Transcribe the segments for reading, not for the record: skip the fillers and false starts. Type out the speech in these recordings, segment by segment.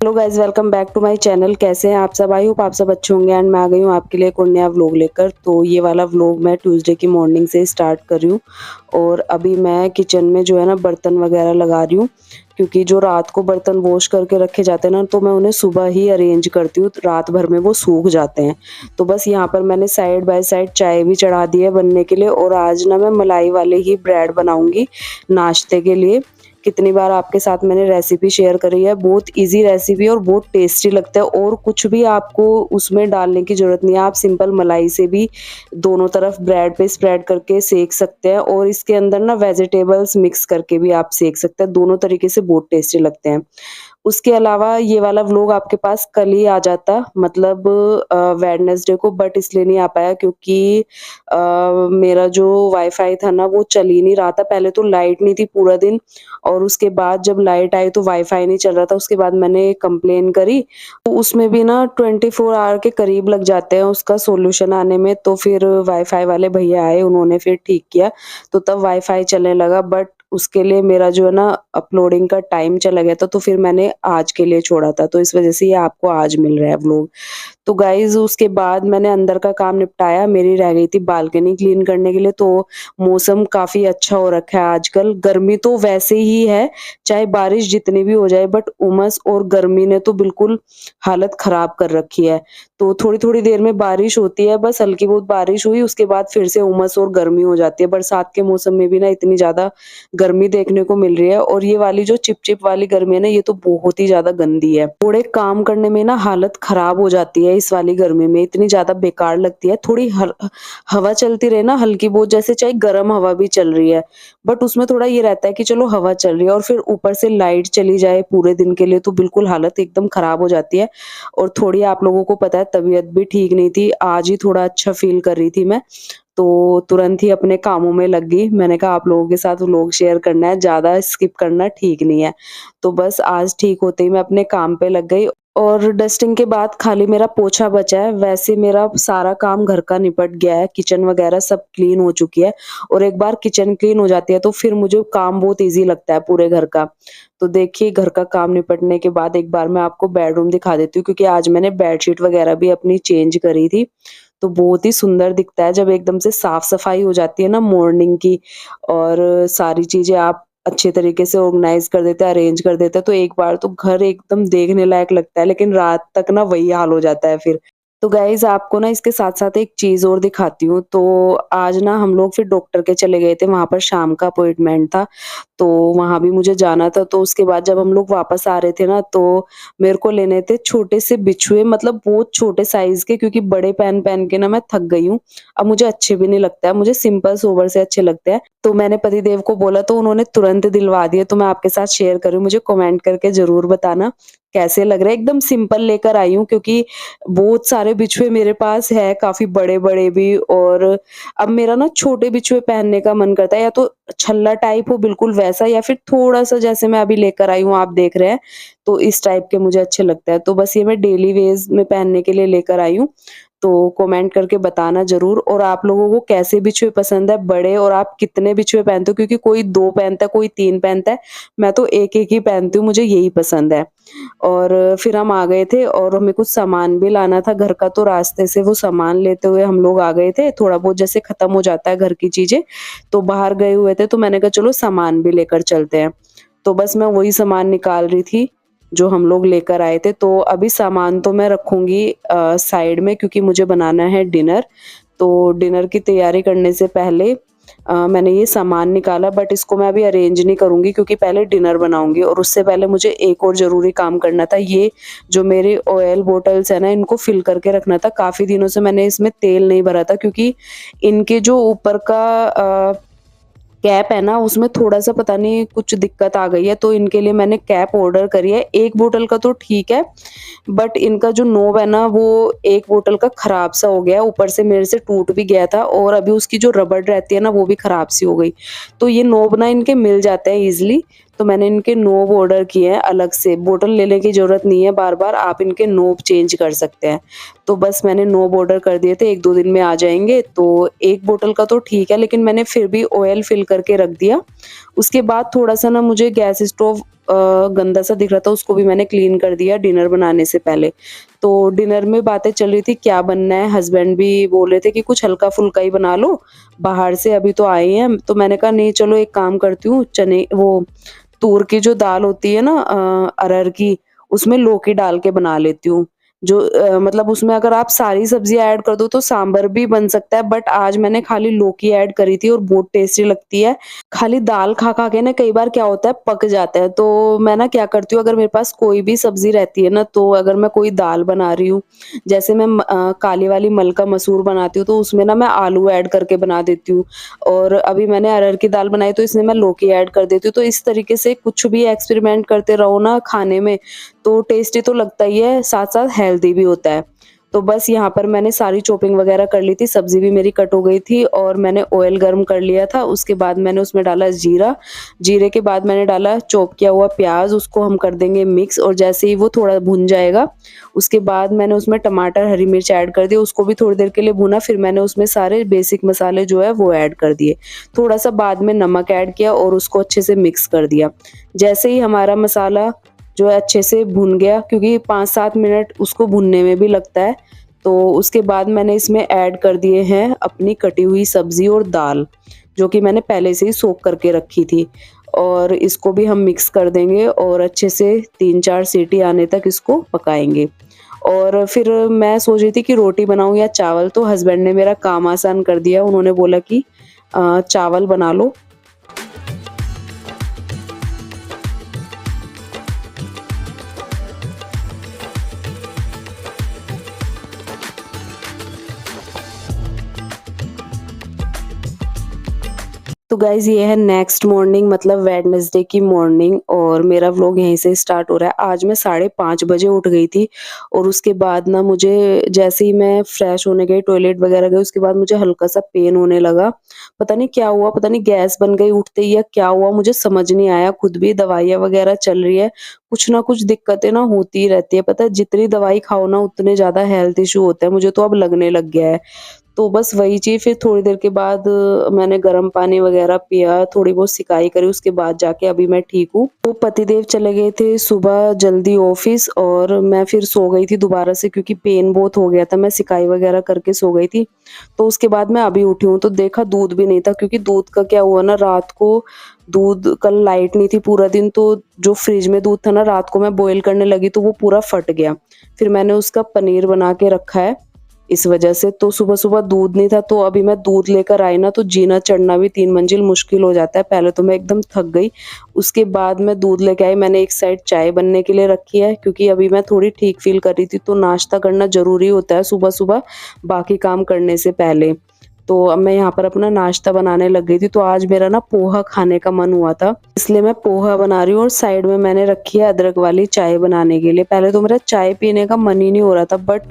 Hello guys, welcome back to my channel. कैसे हैं आप सब? आई होप आप सब अच्छे होंगे। एंड मैं आ गई हूँ आपके लिए एक और नया व्लॉग लेकर। तो ये वाला व्लॉग मैं ट्यूसडे की मॉर्निंग से स्टार्ट कर रही हूँ। और अभी मैं किचन में जो है ना बर्तन वगैरह लगा रही हूँ, क्योंकि जो रात को बर्तन वॉश करके रखे जाते हैं ना, तो मैं उन्हें सुबह ही अरेंज करती हूँ, रात भर में वो सूख जाते हैं। तो बस यहाँ पर मैंने साइड बाय साइड चाय भी चढ़ा दी है बनने के लिए। और आज ना मैं मलाई वाले ही ब्रेड बनाऊंगी नाश्ते के लिए। कितनी बार आपके साथ मैंने रेसिपी शेयर करी है, बहुत इजी रेसिपी और बहुत टेस्टी लगता है। और कुछ भी आपको उसमें डालने की जरूरत नहीं है, आप सिंपल मलाई से भी दोनों तरफ ब्रेड पे स्प्रेड करके सेक सकते हैं। और इसके अंदर ना वेजिटेबल्स मिक्स करके भी आप सेक सकते हैं। दोनों तरीके से बहुत टेस्टी लगते हैं। उसके अलावा ये वाला व्लॉग आपके पास कल ही आ जाता, मतलब वेडनेसडे को, बट इसलिए नहीं आ पाया क्योंकि मेरा जो वाईफाई था ना वो चल ही नहीं रहा था। पहले तो लाइट नहीं थी पूरा दिन, और उसके बाद जब लाइट आई तो वाईफाई नहीं चल रहा था। उसके बाद मैंने कंप्लेन करी, तो उसमें भी ना 24 आवर के करीब लग जाते हैं उसका सॉल्यूशन आने में। तो फिर वाईफाई वाले भैया आए, उन्होंने फिर ठीक किया, तो तब वाईफाई चलने लगा। बट उसके लिए मेरा जो है ना अपलोडिंग का टाइम चला गया था, तो फिर मैंने आज के लिए छोड़ा था। तो इस वजह से ये आपको आज मिल रहा है व्लॉग। तो गाइज उसके बाद मैंने अंदर का काम निपटाया। मेरी रह गई थी बालकनी क्लीन करने के लिए। तो मौसम काफी अच्छा हो रखा है आजकल। गर्मी तो वैसे ही है, चाहे बारिश जितनी भी हो जाए, बट उमस और गर्मी ने तो बिल्कुल हालत खराब कर रखी है। तो थोड़ी थोड़ी देर में बारिश होती है, बस हल्की बहुत बारिश हुई, उसके बाद फिर से उमस और गर्मी हो जाती है। बरसात के मौसम में भी ना इतनी ज्यादा गर्मी देखने को मिल रही है। और ये वाली जो चिपचिप वाली गर्मी है ना, ये तो बहुत ही ज्यादा गंदी है। थोड़े काम करने में ना हालत खराब हो जाती है इस वाली गर्मी में, इतनी ज्यादा बेकार लगती है। थोड़ी हवा चलती रहे ना हल्की बहुत, जैसे चाहे गर्म हवा भी चल रही है, बट उसमें थोड़ा ये रहता है कि चलो हवा चल रही है, और फिर ऊपर से लाइट चली जाए पूरे दिन के लिए, तो बिल्कुल हालत एकदम खराब हो जाती है। और थोड़ी आप लोगों को पता है तबीयत भी ठीक नहीं थी, आज ही थोड़ा अच्छा फील कर रही थी मैं, तो तुरंत ही अपने कामों में लग गई। मैंने कहा आप लोगों के साथ व्लॉग शेयर करना है, ज्यादा स्किप करना ठीक नहीं है। तो बस आज ठीक होते ही मैं अपने काम पे लग गई। और डस्टिंग के बाद खाली मेरा पोछा बचा है। वैसे मेरा सारा काम घर का निपट गया है, किचन वगैरह सब क्लीन हो चुकी है। और एक बार किचन क्लीन हो जाती है तो फिर मुझे काम बहुत इजी लगता है पूरे घर का। तो देखिए घर का काम निपटने के बाद एक बार मैं आपको बेडरूम दिखा देती हूँ, क्योंकि आज मैंने बेडशीट वगैरह भी अपनी चेंज करी थी। तो बहुत ही सुंदर दिखता है जब एकदम से साफ सफाई हो जाती है ना मॉर्निंग की, और सारी चीजें आप अच्छे तरीके से ऑर्गेनाइज कर देते हैं, अरेंज कर देते हैं, तो एक बार तो घर एकदम देखने लायक लगता है। लेकिन रात तक ना वही हाल हो जाता है फिर। तो गाइज आपको ना इसके साथ साथ एक चीज और दिखाती हूँ। तो आज ना हम लोग फिर डॉक्टर के चले गए थे, वहां पर शाम का अपॉइंटमेंट था, तो वहां भी मुझे जाना था। तो उसके बाद जब हम लोग वापस आ रहे थे ना, तो मेरे को लेने थे छोटे से बिछुए, मतलब बहुत छोटे साइज के, क्योंकि बड़े पहन पहन के ना मैं थक गई हूँ। अब मुझे अच्छे भी नहीं लगता है, मुझे सिंपल सोबर से अच्छे लगते हैं। तो मैंने पतिदेव को बोला तो उन्होंने तुरंत दिलवा दिए। तो मैं आपके साथ शेयर करूँ, मुझे कमेंट करके जरूर बताना कैसे लग रहे हैं। एकदम सिंपल लेकर आई हूँ, क्योंकि बहुत सारे बिछुए मेरे पास है, काफी बड़े बड़े भी। और अब मेरा ना छोटे बिछुए पहनने का मन करता है, या तो छल्ला टाइप हो बिल्कुल वैसा, या फिर थोड़ा सा जैसे मैं अभी लेकर आई हूँ आप देख रहे हैं, तो इस टाइप के मुझे अच्छे लगता है। तो बस ये मैं डेली वेज में पहनने के लिए लेकर आई हूँ। तो कमेंट करके बताना जरूर। और आप लोगों को कैसे बिछुए पसंद है बड़े, और आप कितने बिछुए पहनते हो, क्योंकि कोई 2 पहनता है, कोई 3 पहनता है, मैं तो एक एक ही पहनती हूँ, मुझे यही पसंद है। और फिर हम आ गए थे, और हमें कुछ सामान भी लाना था घर का, तो रास्ते से वो सामान लेते हुए हम लोग आ गए थे। थोड़ा बहुत जैसे खत्म हो जाता है घर की चीजें, तो बाहर गए हुए थे, तो मैंने कहा चलो सामान भी लेकर चलते हैं। तो बस मैं वही सामान निकाल रही थी जो हम लोग लेकर आए थे। तो अभी सामान तो मैं रखूंगी साइड में, क्योंकि मुझे बनाना है डिनर। तो डिनर की तैयारी करने से पहले मैंने ये सामान निकाला, बट इसको मैं अभी अरेंज नहीं करूंगी, क्योंकि पहले डिनर बनाऊंगी। और उससे पहले मुझे एक और जरूरी काम करना था। ये जो मेरे ऑयल बोटल्स है ना, इनको फिल करके रखना था। काफी दिनों से मैंने इसमें तेल नहीं भरा था, क्योंकि इनके जो ऊपर का कैप है ना, उसमें थोड़ा-सा पता नहीं कुछ दिक्कत आ गई है, तो इनके लिए मैंने कैप ऑर्डर करी है। एक बोतल का तो ठीक है, बट इनका जो नॉब है ना, वो एक बोतल का खराब सा हो गया है, ऊपर से मेरे से टूट भी गया था, और अभी उसकी जो रबड़ रहती है ना, वो भी खराब सी हो गई। तो ये नॉब ना इनके मिल जाते हैं ईज़िली, तो मैंने इनके नॉब ऑर्डर किए हैं अलग से। बोतल लेने की ज़रूरत नहीं है बार-बार, आप इनके नॉब चेंज कर सकते हैं। तो बस मैंने नॉब ऑर्डर कर दिए थे, 1-2 दिन में आ जाएँगे। तो 1 बोतल का तो ठीक है, लेकिन मैंने फिर भी ऑयल फिल करके रख दिया। उसके बाद थोड़ा-सा ना मुझे गैस स्टोव गंदा सा दिख रहा था उसको भी मैंने क्लीन कर दिया डिनर बनाने से पहले। तो डिनर में बातें चल रही थी क्या बनना है, हस्बैंड भी बोल रहे थे कि कुछ हल्का-फुल्का ही बना लो, बाहर से अभी तो आए हैं। तो मैंने कहा नहीं चलो एक काम करती हूँ, चने वो तूर की जो दाल होती है ना अरहर की, उसमें लौकी डाल के बना लेती हूँ। जो मतलब उसमें अगर आप सारी सब्जियाँ ऐड कर दो तो सांभर भी बन सकता है, बट आज मैंने खाली लौकी ऐड करी थी और बहुत टेस्टी लगती है। खाली दाल खा-खा के ना कई बार क्या होता है पक जाता है, तो मैं ना क्या करती हूँ अगर मेरे पास कोई भी सब्ज़ी रहती है ना, तो अगर मैं कोई दाल बना रही हूँ, जैसे मैं काली वाली मलका मसूर बनाती हूँ, तो उसमें ना मैं आलू ऐड करके बना देती हूँ। और अभी मैंने अरहर की दाल बनाई तो इसमें मैं लौकी ऐड कर देती हूँ। तो इस तरीके से कुछ भी एक्सपेरिमेंट करते रहो ना खाने में, तो टेस्टी तो लगता ही है, साथ-साथ हेल्दी भी होता है। तो बस यहाँ पर मैंने सारी चॉपिंग वगैरह कर ली थी, सब्ज़ी भी मेरी कट हो गई थी और मैंने ऑयल गरम कर लिया था। उसके बाद मैंने उसमें डाला जीरा, जीरे के बाद मैंने डाला चॉप किया हुआ प्याज़, उसको हम कर देंगे मिक्स और जैसे ही वो थोड़ा भुन जाएगा, उसके बाद मैंने उसमें टमाटर, हरी मिर्च ऐड कर दी, उसको भी थोड़ी देर के लिए भुना, फिर मैंने उसमें सारे बेसिक मसाले जो है वो ऐड कर दिए। थोड़ा-सा बाद में नमक ऐड किया और उसको अच्छे से मिक्स कर दिया। जैसे ही हमारा मसाला जो है अच्छे से भुन गया, क्योंकि 5-7 मिनट उसको भुनने में भी लगता है, तो उसके बाद मैंने इसमें ऐड कर दिए हैं अपनी कटी हुई सब्ज़ी और दाल, जो कि मैंने पहले से ही सोक करके रखी थी। और इसको भी हम मिक्स कर देंगे और अच्छे से 3-4 सीटी आने तक इसको पकाएँगे। और फिर मैं सोच रही थी कि रोटी बनाऊँ या चावल, तो हस्बैंड ने मेरा काम आसान कर दिया। उन्होंने बोला कि चावल बना लो। तो गाइज़ ये है नेक्स्ट मॉर्निंग, मतलब वेडनेसडे की मॉर्निंग और मेरा व्लॉग यहीं से स्टार्ट हो रहा है। आज मैं 5:30 बजे उठ गई थी और उसके बाद ना मुझे जैसे ही मैं फ्रेश होने गई, टॉयलेट वगैरह गई, उसके बाद मुझे हल्का-सा पेन होने लगा। पता नहीं क्या हुआ, पता नहीं गैस बन गई उठते ही या क्या हुआ, मुझे समझ नहीं आया। खुद भी दवाइयाँ वगैरह चल रही है, कुछ ना कुछ दिक्कतें ना होती ही रहती है। पता है जितनी दवाई खाओ ना उतने ज़्यादा हेल्थ इश्यू होता है, मुझे तो अब लगने लग गया है। तो बस वही चीज़, फिर थोड़ी देर के बाद मैंने गर्म पानी वगैरह पिया, थोड़ी बहुत सिकाई करी, उसके बाद जाके अभी मैं ठीक हूँ। तो पतिदेव चले गए थे सुबह जल्दी ऑफ़िस और मैं फिर सो गई थी दोबारा से, क्योंकि पेन बहुत हो गया था, मैं सिकाई वगैरह करके सो गई थी। तो उसके बाद मैं अभी उठी हूँ, तो देखा दूध भी नहीं था, क्योंकि दूध का क्या हुआ ना, रात को दूध कल लाइट नहीं थी पूरा दिन, तो जो फ्रिज में दूध था ना, रात को मैं बॉयल करने लगी तो वो पूरा फट गया। फिर मैंने उसका पनीर बना के रखा है इस वजह से। तो सुबह-सुबह दूध नहीं था, तो अभी मैं दूध लेकर आई ना, तो जीना चढ़ना भी 3 मंजिल मुश्किल हो जाता है। पहले तो मैं एकदम थक गई, उसके बाद मैं दूध लेके आई। मैंने एक साइड चाय बनने के लिए रखी है, क्योंकि अभी मैं थोड़ी ठीक फ़ील कर रही थी, तो नाश्ता करना ज़रूरी होता है सुबह-सुबह बाकी काम करने से पहले। तो अब मैं यहाँ पर अपना नाश्ता बनाने लग गई थी, तो आज मेरा ना पोहा खाने का मन हुआ था, इसलिए मैं पोहा बना रही हूँ और साइड में मैंने रखी है अदरक वाली चाय बनाने के लिए। पहले तो मेरा चाय पीने का मन ही नहीं हो रहा था, बट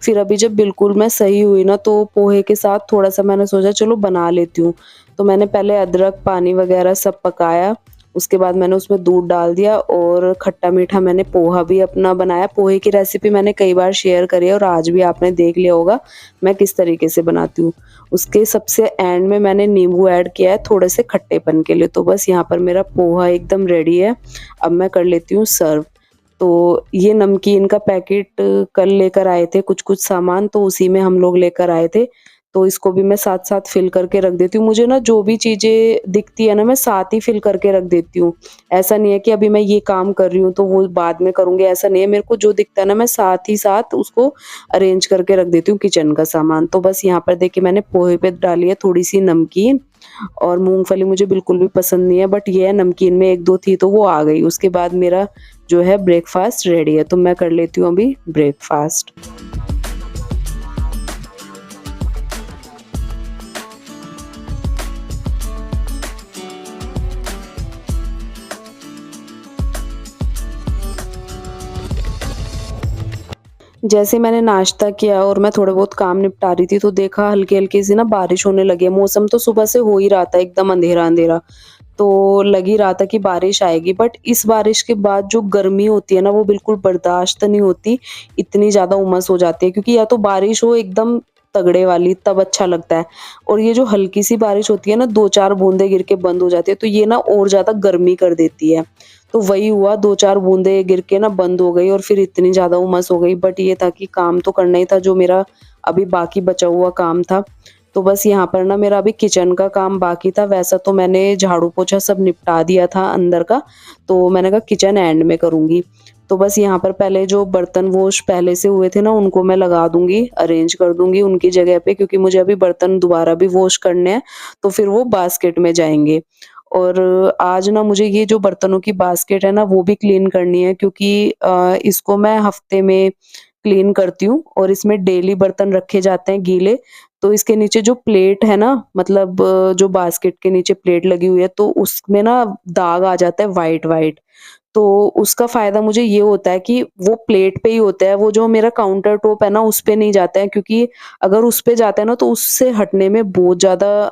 फिर अभी जब बिल्कुल मैं सही हुई ना, तो पोहे के साथ थोड़ा-सा मैंने सोचा चलो बना लेती हूँ। तो मैंने पहले अदरक, पानी वगैरह सब पकाया, उसके बाद मैंने उसमें दूध डाल दिया और खट्टा-मीठा मैंने पोहा भी अपना बनाया। पोहे की रेसिपी मैंने कई बार शेयर करी है और आज भी आपने देख लिया होगा मैं किस तरीके से बनाती हूँ। उसके सबसे एंड में मैंने नींबू ऐड किया है थोड़े से खट्टेपन के लिए। तो बस यहाँ पर मेरा पोहा एकदम रेडी है। अब मैं कर लेती हूँ सर्व। तो ये नमकीन का पैकेट कल लेकर आए थे कुछ-कुछ सामान, तो उसी में हम लोग लेकर आए थे। तो इसको भी मैं साथ-साथ फिल करके रख देती हूँ। मुझे ना जो भी चीज़ें दिखती है ना, मैं साथ ही फिल करके रख देती हूँ। ऐसा नहीं है कि अभी मैं ये काम कर रही हूँ तो वो बाद में करूँगी, ऐसा नहीं है। मेरे को जो दिखता है ना, मैं साथ ही साथ उसको अरेंज करके रख देती हूँ किचन का सामान। तो बस यहाँ पर देखिए मैंने पोहे पे डाली है थोड़ी-सी नमकीन और मूँगफली मुझे बिल्कुल भी पसंद नहीं है, बट ये है नमकीन में 1-2 थी तो वो आ गई। उसके बाद मेरा जो है ब्रेकफ़ास्ट रेडी है, तो मैं कर लेती हूँ अभी ब्रेकफ़ास्ट। जैसे मैंने नाश्ता किया और मैं थोड़े बहुत काम निपटा रही थी, तो देखा हल्की-हल्की सी ना बारिश होने लगी है। मौसम तो सुबह से हो ही रहा था एकदम अंधेरा-अंधेरा, तो लग ही रहा था कि बारिश आएगी, बट इस बारिश के बाद जो गर्मी होती है ना, वो बिल्कुल बर्दाश्त नहीं होती, इतनी ज़्यादा उमस हो जाती है, क्योंकि या तो बारिश हो एकदम तगड़े वाली तब अच्छा लगता है, और ये जो हल्की सी बारिश होती है ना, 2-4 बूंदें गिर के बंद हो जाती है, तो ये ना और ज़्यादा गर्मी कर देती है। तो वही हुआ, 2-4 बूंदे गिर के ना बंद हो गई और फिर इतनी ज़्यादा उमस हो गई। बट ये था कि काम तो करना ही था, जो मेरा अभी बाकी बचा हुआ काम था। तो बस यहाँ पर ना मेरा अभी किचन का काम बाकी था। वैसा तो मैंने झाड़ू-पोछा सब निपटा दिया था अंदर का, तो मैंने कहा किचन एंड में करूँगी। तो बस यहाँ पर पहले जो बर्तन वॉश पहले से हुए थे ना, उनको मैं लगा दूँगी, अरेंज कर दूँगी उनकी जगह पे, क्योंकि मुझे अभी बर्तन दोबारा भी वॉश करने हैं, तो फिर वो बास्केट में जाएँगे। और आज ना मुझे ये जो बर्तनों की बास्केट है ना, वो भी क्लीन करनी है, क्योंकि इसको मैं हफ्ते में क्लीन करती हूँ और इसमें डेली बर्तन रखे जाते हैं गीले। तो इसके नीचे जो प्लेट है ना, मतलब जो बास्केट के नीचे प्लेट लगी हुई है, तो उसमें ना दाग आ जाता है व्हाइट-व्हाइट। तो उसका फ़ायदा मुझे ये होता है कि वो प्लेट पे ही होता है, वो जो मेरा काउंटर टॉप है ना, उस पे नहीं जाता है, क्योंकि अगर उस पे जाता है ना, तो उससे हटने में बहुत ज़्यादा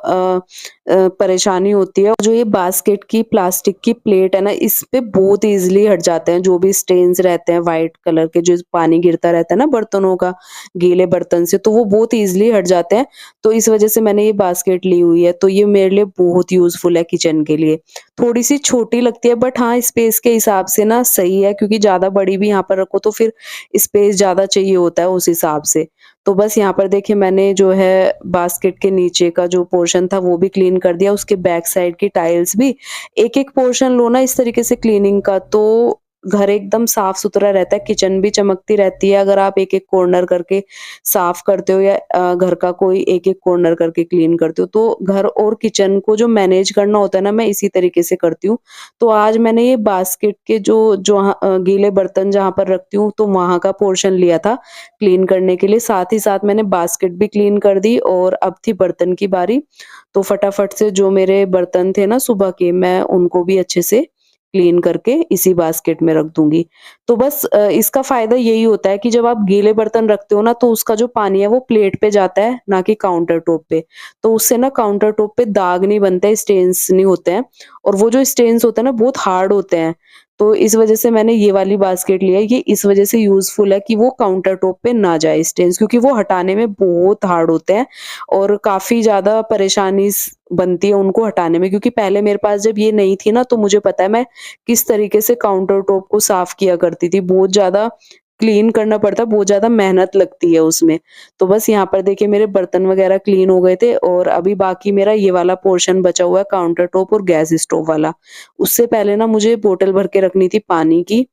परेशानी होती है। जो ये बास्केट की प्लास्टिक की प्लेट है ना, इस पे बहुत ईज़िली हट जाते हैं, जो भी स्टेन्स रहते हैं व्हाइट कलर के, जो पानी गिरता रहता है ना बर्तनों का, गीले बर्तन से, तो वो बहुत ईज़िली हट जाते हैं। तो इस वज़ह से मैंने ये बास्केट ली हुई है, तो ये मेरे लिए बहुत यूज़फुल है किचन के लिए। थोड़ी-सी छोटी लगती है, बट हाँ, स्पेस के हिसाब से ना सही है, क्योंकि ज़्यादा बड़ी भी यहाँ पर रखो तो फिर स्पेस ज़्यादा चाहिए होता है उस हिसाब से। तो बस यहाँ पर देखिए मैंने जो है बास्केट के नीचे का जो पोर्शन था वो भी क्लीन कर दिया, उसके बैक साइड की टाइल्स भी। एक-एक पोर्शन लो ना इस तरीके से क्लीनिंग का, तो घर एकदम साफ-सुथरा रहता है, किचन भी चमकती रहती है, अगर आप एक-एक कॉर्नर करके साफ करते हो, या घर का कोई एक-एक कॉर्नर करके क्लीन करते हो, तो घर और किचन को जो मैनेज करना होता है ना, मैं इसी तरीके से करती हूँ। तो आज मैंने ये बास्केट के गीले बर्तन जहाँ पर रखती हूँ, तो वहाँ का पोर्शन लिया था क्लीन करने के लिए। साथ ही साथ मैंने बास्केट भी क्लीन कर दी और अब थी बर्तन की बारी। तो फटाफट से जो मेरे बर्तन थे ना सुबह के, मैं उनको भी अच्छे से क्लीन करके इसी बास्केट में रख दूँगी। तो बस इसका फ़ायदा यही होता है कि जब आप गीले बर्तन रखते हो ना, तो उसका जो पानी है वो प्लेट पे जाता है, ना कि काउंटर टॉप पे। तो उससे ना काउंटर टॉप पे दाग नहीं बनते, स्टेन्स नहीं होते हैं, और वो जो स्टेन्स होते हैं ना, बहुत हार्ड होते हैं। तो इस वज़ह से मैंने ये वाली बास्केट ली है। ये इस वज़ह से यूज़फुल है कि वो काउंटर टॉप पे ना जाए स्टेन्स, क्योंकि वो हटाने में बहुत हार्ड होते हैं और काफ़ी ज़्यादा परेशानी बनती है उनको हटाने में, क्योंकि पहले मेरे पास जब ये नहीं थी ना, तो मुझे पता है मैं किस तरीके से काउंटर टॉप को साफ किया करती थी। बहुत ज़्यादा क्लीन करना पड़ता है, बहुत ज़्यादा मेहनत लगती है उसमें। तो बस यहाँ पर देखिए मेरे बर्तन वगैरह क्लीन हो गए थे और अभी बाकी मेरा ये वाला पोर्शन बचा हुआ है, काउंटर टॉप और गैस स्टोव वाला। उससे पहले ना मुझे बोतल भर के रखनी थी पानी की,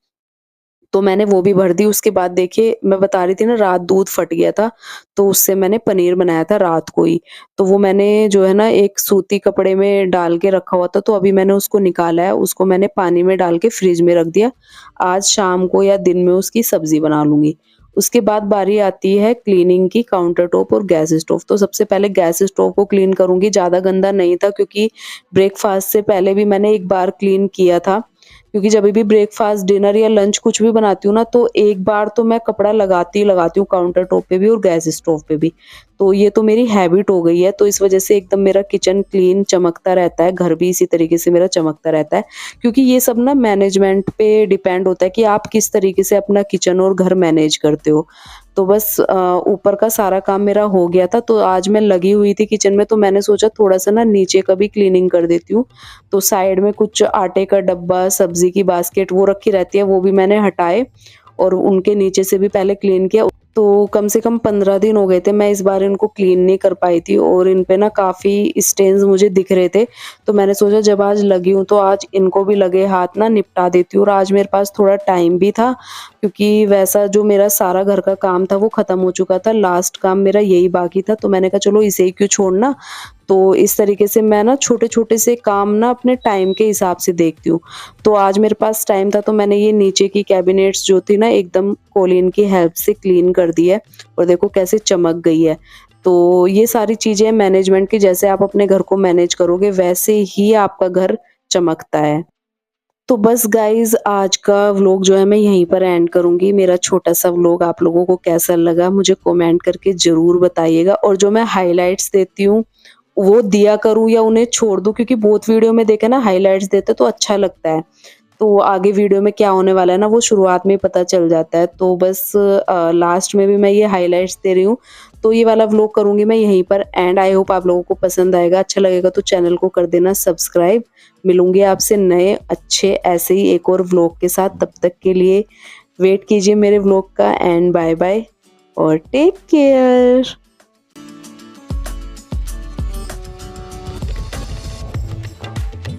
तो मैंने वो भी भर दी। उसके बाद देखिए मैं बता रही थी ना, रात दूध फट गया था, तो उससे मैंने पनीर बनाया था रात को ही। तो वो मैंने जो है ना एक सूती कपड़े में डाल के रखा हुआ था, तो अभी मैंने उसको निकाला है, उसको मैंने पानी में डाल के फ्रिज में रख दिया। आज शाम को या दिन में उसकी सब्ज़ी बना लूँगी। उसके बाद बारी आती है क्लीनिंग की, काउंटर टॉप और गैस स्टोव। तो सबसे पहले गैस स्टोव को क्लीन करूँगी, ज़्यादा गंदा नहीं था, क्योंकि ब्रेकफ़ास्ट से पहले भी मैंने एक बार क्लीन किया था। क्योंकि जभी भी ब्रेकफ़ास्ट, डिनर या लंच कुछ भी बनाती हूँ ना, तो एक बार तो मैं कपड़ा लगाती ही लगाती हूँ, काउंटर टॉप पे भी और गैस स्टोव पे भी। तो ये तो मेरी हैबिट हो गई है, तो इस वज़ह से एकदम मेरा किचन क्लीन चमकता रहता है, घर भी इसी तरीके से मेरा चमकता रहता है। क्योंकि ये सब ना मैनेजमेंट पे डिपेंड होता है कि आप किस तरीके से अपना किचन और घर मैनेज करते हो। तो बस ऊपर का सारा काम मेरा हो गया था, तो आज मैं लगी हुई थी किचन में, तो मैंने सोचा थोड़ा-सा ना नीचे का भी क्लीनिंग कर देती हूँ। तो साइड में कुछ आटे का डब्बा, सब्ज़ी की बास्केट वो रखी रहती है, वो भी मैंने हटाए और उनके नीचे से भी पहले क्लीन किया। तो कम से कम 15 दिन हो गए थे, मैं इस बार इनको क्लीन नहीं कर पाई थी और इन पे ना काफ़ी स्टेन्स मुझे दिख रहे थे। तो मैंने सोचा जब आज लगी हूँ, तो आज इनको भी लगे हाथ ना निपटा देती हूँ, और आज मेरे पास थोड़ा टाइम भी था, क्योंकि वैसा जो मेरा सारा घर का काम था वो ख़त्म हो चुका था। लास्ट काम मेरा यही बाकी था, तो मैंने कहा चलो इसे ही क्यों छोड़ना। तो इस तरीके से मैं ना छोटे-छोटे से काम ना अपने टाइम के हिसाब से देखती हूँ। तो आज मेरे पास टाइम था, तो मैंने ये नीचे की कैबिनेट्स जो थी ना, एकदम कोलीन की हेल्प से क्लीन कर दी है और देखो कैसे चमक गई है। तो ये सारी चीज़ें मैनेजमेंट की, जैसे आप अपने घर को मैनेज करोगे वैसे ही आपका घर चमकता है। तो बस गाइज़ आज का व्लॉग जो है मैं यहीं पर एंड करूँगी। मेरा छोटा-सा व्लॉग आप लोगों को कैसा लगा मुझे कमेंट करके ज़रूर बताइएगा, और जो मैं हाइलाइट्स देती हूँ, वो दिया करूँ या उन्हें छोड़ दूँ, क्योंकि बहुत वीडियो में देखा ना हाइलाइट्स देते तो अच्छा लगता है। तो आगे वीडियो में क्या होने वाला है ना, वो शुरुआत में ही पता चल जाता है। तो बस लास्ट में भी मैं ये हाइलाइट्स दे रही हूँ। तो ये वाला व्लॉग करूँगी मैं यहीं पर एंड आई होप आप लोगों को पसंद आएगा। अच्छा लगेगा तो चैनल को कर देना सब्सक्राइब। मिलूँगी आपसे नए अच्छे ऐसे ही एक और व्लॉग के साथ। तब तक के लिए वेट कीजिए मेरे व्लॉग का एंड बाय बाय और टेक केयर।